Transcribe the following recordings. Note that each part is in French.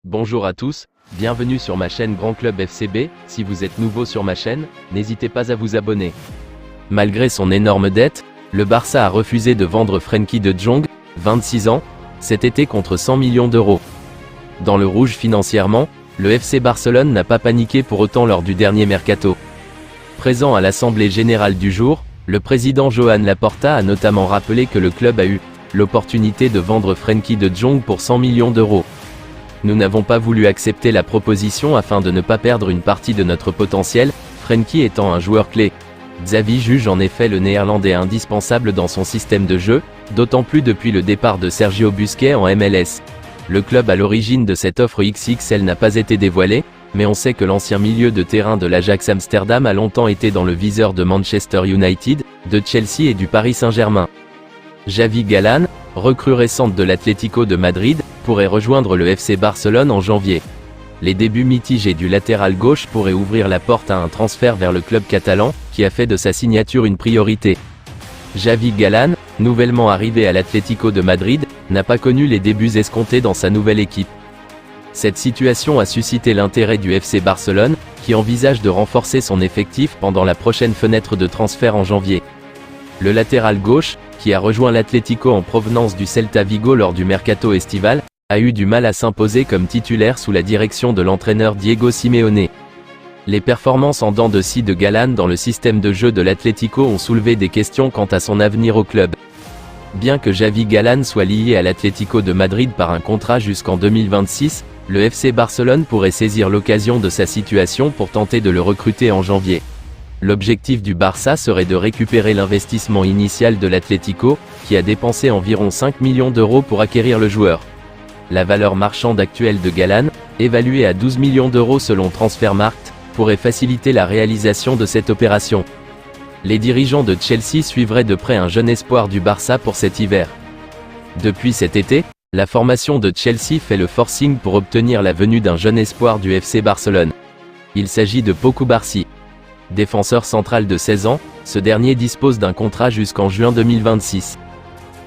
Bonjour à tous, bienvenue sur ma chaîne Grand Club FCB. Si vous êtes nouveau sur ma chaîne, n'hésitez pas à vous abonner. Malgré son énorme dette, le Barça a refusé de vendre Frenkie de Jong, 26 ans, cet été contre 100 millions d'euros. Dans le rouge financièrement, le FC Barcelone n'a pas paniqué pour autant lors du dernier mercato. Présent à l'Assemblée Générale du jour, le président Joan Laporta a notamment rappelé que le club a eu l'opportunité de vendre Frenkie de Jong pour 100 millions d'euros. Nous n'avons pas voulu accepter la proposition afin de ne pas perdre une partie de notre potentiel, Frenkie étant un joueur clé. Xavi juge en effet le néerlandais indispensable dans son système de jeu, d'autant plus depuis le départ de Sergio Busquets en MLS. Le club à l'origine de cette offre XXL n'a pas été dévoilé, mais on sait que l'ancien milieu de terrain de l'Ajax Amsterdam a longtemps été dans le viseur de Manchester United, de Chelsea et du Paris Saint-Germain. Javi Galán, recrue récente de l'Atlético de Madrid, pourrait rejoindre le FC Barcelone en janvier. Les débuts mitigés du latéral gauche pourraient ouvrir la porte à un transfert vers le club catalan, qui a fait de sa signature une priorité. Javi Galán, nouvellement arrivé à l'Atlético de Madrid, n'a pas connu les débuts escomptés dans sa nouvelle équipe. Cette situation a suscité l'intérêt du FC Barcelone, qui envisage de renforcer son effectif pendant la prochaine fenêtre de transfert en janvier. Le latéral gauche, qui a rejoint l'Atlético en provenance du Celta Vigo lors du mercato estival, a eu du mal à s'imposer comme titulaire sous la direction de l'entraîneur Diego Simeone. Les performances en dents de scie de Galán dans le système de jeu de l'Atlético ont soulevé des questions quant à son avenir au club. Bien que Javi Galán soit lié à l'Atlético de Madrid par un contrat jusqu'en 2026, le FC Barcelone pourrait saisir l'occasion de sa situation pour tenter de le recruter en janvier. L'objectif du Barça serait de récupérer l'investissement initial de l'Atlético, qui a dépensé environ 5 millions d'euros pour acquérir le joueur. La valeur marchande actuelle de Galán, évaluée à 12 millions d'euros selon Transfermarkt, pourrait faciliter la réalisation de cette opération. Les dirigeants de Chelsea suivraient de près un jeune espoir du Barça pour cet hiver. Depuis cet été, la formation de Chelsea fait le forcing pour obtenir la venue d'un jeune espoir du FC Barcelone. Il s'agit de Pau Cubarsí. Défenseur central de 16 ans, ce dernier dispose d'un contrat jusqu'en juin 2026.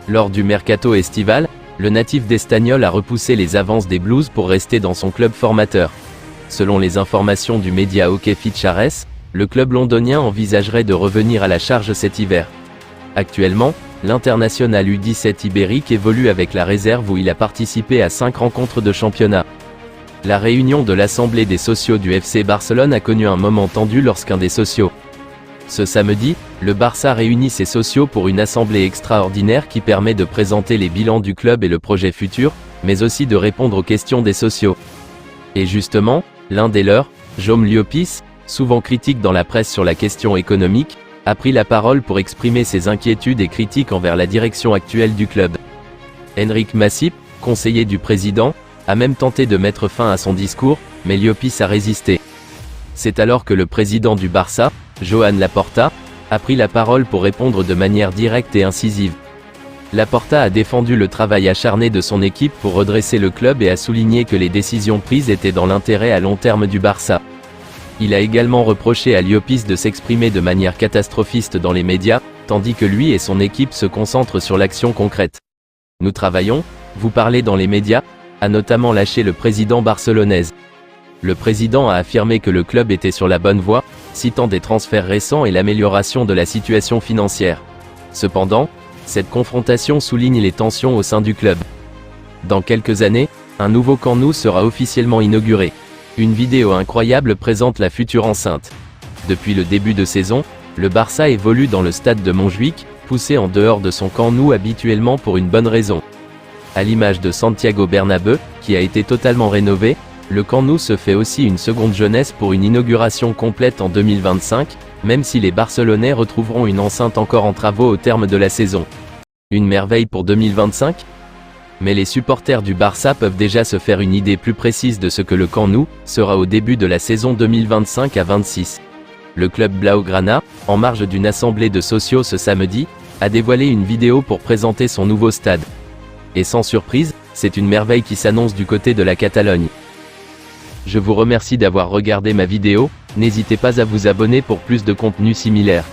Lors du mercato estival, le natif d'Estagnol a repoussé les avances des Blues pour rester dans son club formateur. Selon les informations du média Hockey Fichares, le club londonien envisagerait de revenir à la charge cet hiver. Actuellement, l'international U17 ibérique évolue avec la réserve où il a participé à 5 rencontres de championnat. La réunion de l'Assemblée des socios du FC Barcelone a connu un moment tendu lorsqu'un des socios. Ce samedi, le Barça réunit ses socios pour une assemblée extraordinaire qui permet de présenter les bilans du club et le projet futur, mais aussi de répondre aux questions des socios. Et justement, l'un des leurs, Jaume Llopis, souvent critique dans la presse sur la question économique, a pris la parole pour exprimer ses inquiétudes et critiques envers la direction actuelle du club. Enric Masip, conseiller du président, a même tenté de mettre fin à son discours, mais Llopis a résisté. C'est alors que le président du Barça, Joan Laporta, a pris la parole pour répondre de manière directe et incisive. Laporta a défendu le travail acharné de son équipe pour redresser le club et a souligné que les décisions prises étaient dans l'intérêt à long terme du Barça. Il a également reproché à Llopis de s'exprimer de manière catastrophiste dans les médias, tandis que lui et son équipe se concentrent sur l'action concrète. Nous travaillons, vous parlez dans les médias, a notamment lâché le président barcelonais. Le président a affirmé que le club était sur la bonne voie, citant des transferts récents et l'amélioration de la situation financière. Cependant, cette confrontation souligne les tensions au sein du club. Dans quelques années, un nouveau Camp Nou sera officiellement inauguré. Une vidéo incroyable présente la future enceinte. Depuis le début de saison, le Barça évolue dans le stade de Montjuïc, poussé en dehors de son Camp Nou habituellement pour une bonne raison. À l'image de Santiago Bernabéu, qui a été totalement rénové, le Camp Nou se fait aussi une seconde jeunesse pour une inauguration complète en 2025, même si les Barcelonais retrouveront une enceinte encore en travaux au terme de la saison. Une merveille pour 2025 ? Mais les supporters du Barça peuvent déjà se faire une idée plus précise de ce que le Camp Nou sera au début de la saison 2025 à 26. Le club Blaugrana, en marge d'une assemblée de socios ce samedi, a dévoilé une vidéo pour présenter son nouveau stade. Et sans surprise, c'est une merveille qui s'annonce du côté de la Catalogne. Je vous remercie d'avoir regardé ma vidéo, n'hésitez pas à vous abonner pour plus de contenu similaire.